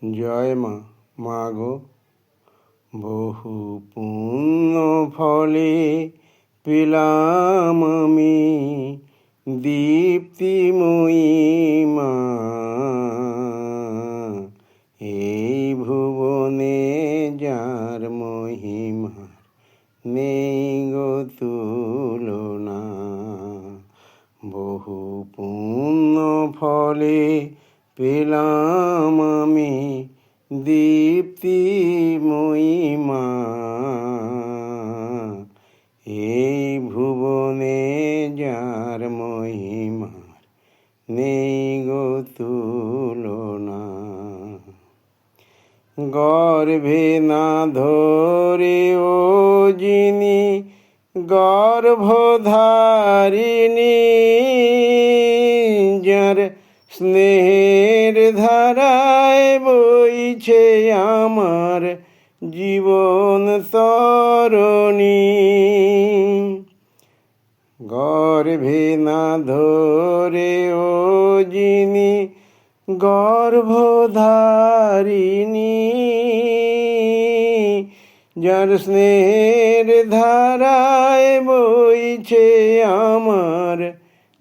জয় মা, মা গো। বহু পুণ্য ফলে পেলাম আমি দীপ্তিময়ী মা। এই ভুবনে যার মহিমার নেই গো তুলনা। বহু পুণ্য ফলে পেলাম আমি দীপ্তিময়ী মা। এই ভুবনে যার মহিমার নেই গো তুলনা। গর্ভে না ধরে ও যিনি গর্ভধারিণী, যার স্নেহের ধারায় বইছে আমার জীবন তরণী। গর্ভে না ধরে ও যিনি গর্ভধারিণী, যার স্নেহের ধারায় বইছে আমার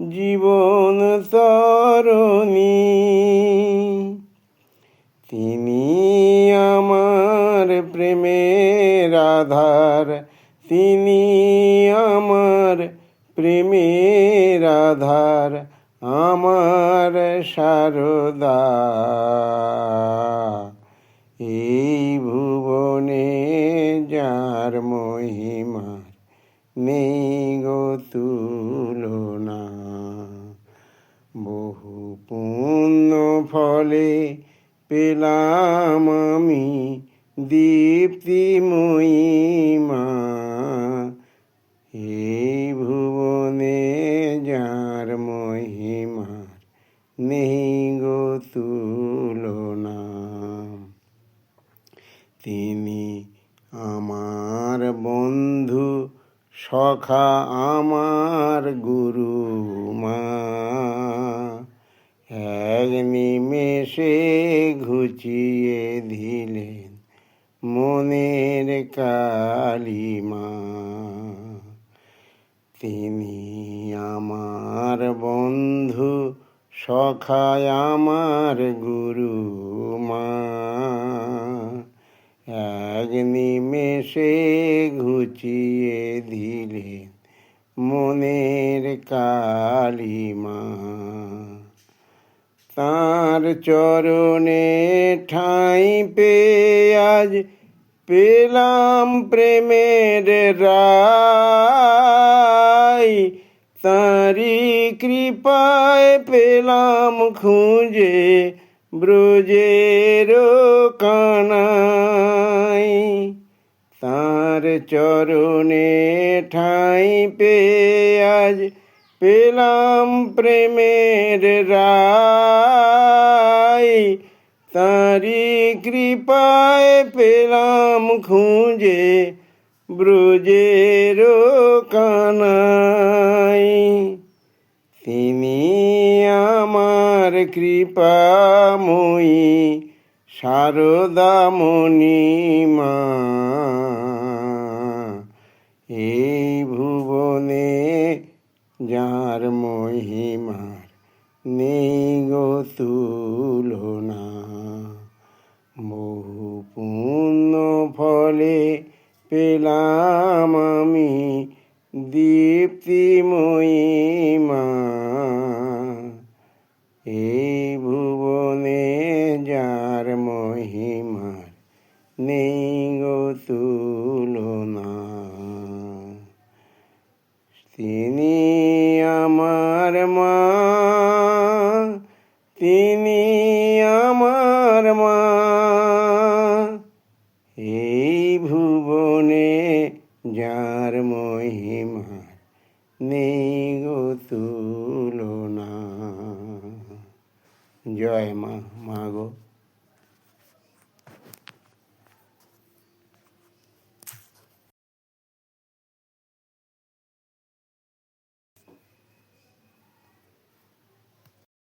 জীবন তরণী। তিনি আমার প্রেমের আধার, তিনি আমার প্রেমের আধার, আমার সারদা। এই ভুবনে যার মহিমার নেই গো তুলনা। বহু পুণ্য ফলে পেলাম আমি দীপ্তিময়ী মা। এই ভুবনে যার মহিমার নেই গো তুলনা। তিনি আমার বন্ধু সখা, আমার গুরু মা। এক নিমেষে ঘুচিয়ে দিলেন মনের কালিমা। তিনি আমার বন্ধু সখা, আমার গুরু মা। এক নিমেষে ঘুচিয়ে দিলেন মনের কালিমা। তাঁর চরণে ঠাঁই পেয়ে আজ পেলাম প্রেমের রায়। তাঁরই কৃপায় পেলাম খুঁজে ব্রজের কানাই। তাঁর চরণে ঠাঁই পেয়ে আজ পেলাম প্রেমের রায়। তাঁরই কৃপায় পেলাম খুঁজে ব্রজের কানাই। তিনি আমার কৃপাময়ী শারদামণি মা। এই ভুবনে যার মহিমার নেই গো তুলনা। বহু পুণ্য ফলে পেলাম আমি দীপ্তিময়ী মা। এই ভুবনে যার মহিমার নেই গো তুলনা। তিনি আমার মা, তিনি আমার মা। এই ভুবনে যার মহিমার নেই গো তুলনা। জয় মা, মা গো।